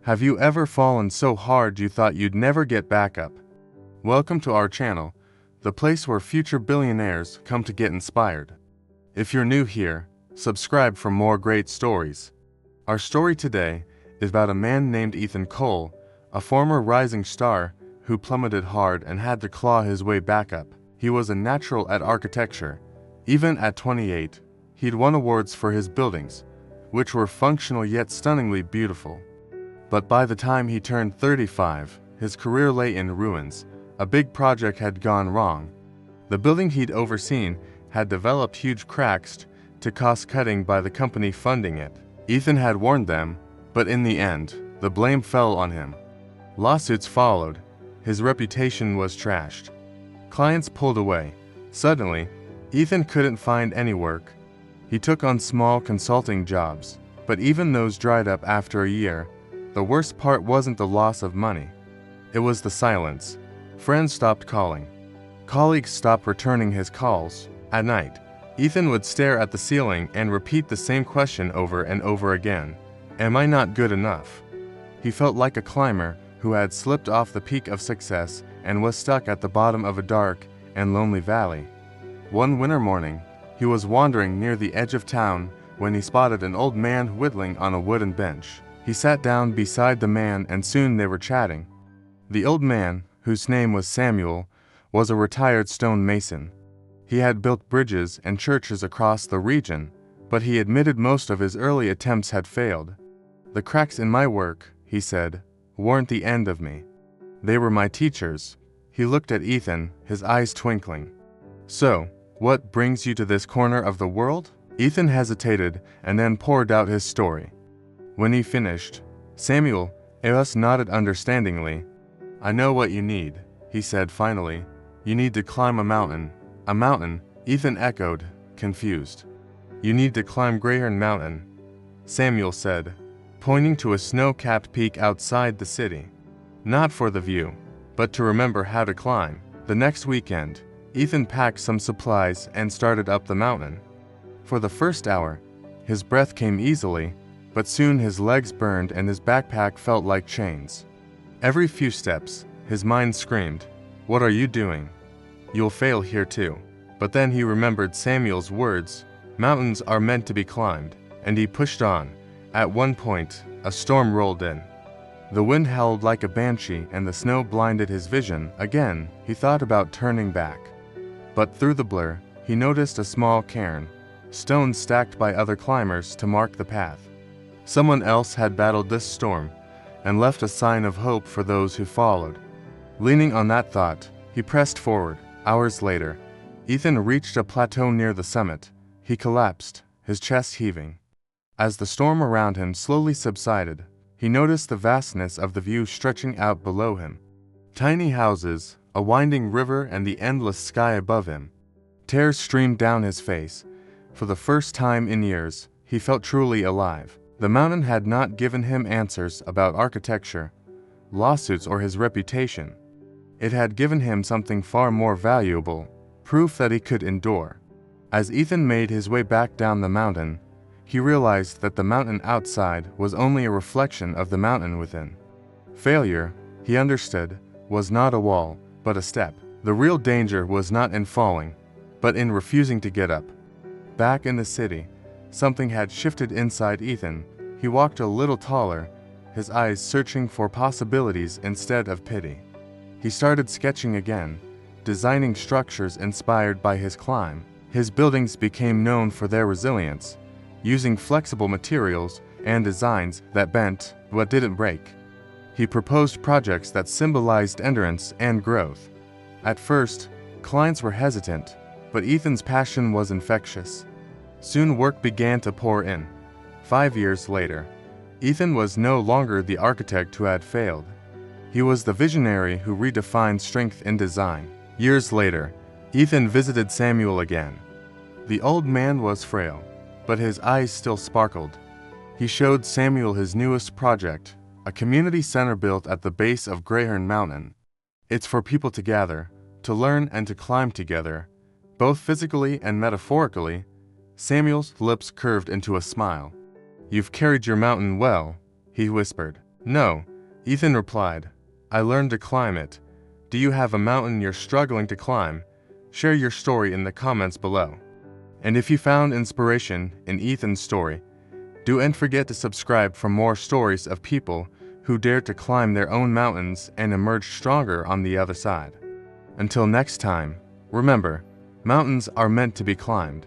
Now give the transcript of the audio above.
Have you ever fallen so hard you thought you'd never get back up? Welcome to our channel, the place where future billionaires come to get inspired. If you're new here, subscribe for more great stories. Our story today is about a man named Ethan Cole, a former rising star who plummeted hard and had to claw his way back up. He was a natural at architecture. Even at 28, he'd won awards for his buildings, which were functional yet stunningly beautiful. But by the time he turned 35, his career lay in ruins. A big project had gone wrong. The building he'd overseen had developed huge cracks to cost-cutting by the company funding it. Ethan had warned them, but in the end, the blame fell on him. Lawsuits followed. His reputation was trashed. Clients pulled away. Suddenly, Ethan couldn't find any work. He took on small consulting jobs, but even those dried up after a year. The worst part wasn't the loss of money. It was the silence. Friends stopped calling. Colleagues stopped returning his calls. At night, Ethan would stare at the ceiling and repeat the same question over and over again. Am I not good enough? He felt like a climber who had slipped off the peak of success and was stuck at the bottom of a dark and lonely valley. One winter morning, he was wandering near the edge of town when he spotted an old man whittling on a wooden bench. He sat down beside the man and soon they were chatting. The old man, whose name was Samuel, was a retired stone mason. He had built bridges and churches across the region, but he admitted most of his early attempts had failed. The cracks in my work, he said, weren't the end of me. They were my teachers. He looked at Ethan, his eyes twinkling. So, what brings you to this corner of the world? Ethan hesitated and then poured out his story. When he finished, Samuel nodded understandingly. I know what you need, he said finally. You need to climb a mountain. A mountain, Ethan echoed, confused. You need to climb Greyhorn Mountain, Samuel said, pointing to a snow-capped peak outside the city. Not for the view, but to remember how to climb. The next weekend, Ethan packed some supplies and started up the mountain. For the first hour, his breath came easily, but soon his legs burned and his backpack felt like chains. Every few steps, his mind screamed, "What are you doing? You'll fail here too." But then he remembered Samuel's words, "Mountains are meant to be climbed," and he pushed on. At one point, a storm rolled in. The wind howled like a banshee and the snow blinded his vision. Again, he thought about turning back. But through the blur, he noticed a small cairn, stones stacked by other climbers to mark the path. Someone else had battled this storm and left a sign of hope for those who followed. Leaning on that thought, he pressed forward. Hours later, Ethan reached a plateau near the summit. He collapsed, his chest heaving. As the storm around him slowly subsided, he noticed the vastness of the view stretching out below him. Tiny houses, a winding river, and the endless sky above him. Tears streamed down his face. For the first time in years, he felt truly alive. The mountain had not given him answers about architecture, lawsuits, or his reputation. It had given him something far more valuable, proof that he could endure. As Ethan made his way back down the mountain, he realized that the mountain outside was only a reflection of the mountain within. Failure, he understood, was not a wall, but a step. The real danger was not in falling, but in refusing to get up. Back in the city, something had shifted inside Ethan. He walked a little taller, his eyes searching for possibilities instead of pity. He started sketching again, designing structures inspired by his climb. His buildings became known for their resilience, using flexible materials and designs that bent but didn't break. He proposed projects that symbolized endurance and growth. At first, clients were hesitant, but Ethan's passion was infectious. Soon work began to pour in. 5 years later, Ethan was no longer the architect who had failed. He was the visionary who redefined strength in design. Years later, Ethan visited Samuel again. The old man was frail, but his eyes still sparkled. He showed Samuel his newest project, a community center built at the base of Greyhorn Mountain. It's for people to gather, to learn and to climb together, both physically and metaphorically. Samuel's lips curved into a smile. You've carried your mountain well, he whispered. No, Ethan replied. I learned to climb it. Do you have a mountain you're struggling to climb? Share your story in the comments below. And if you found inspiration in Ethan's story, don't forget to subscribe for more stories of people who dared to climb their own mountains and emerge stronger on the other side. Until next time, remember, mountains are meant to be climbed.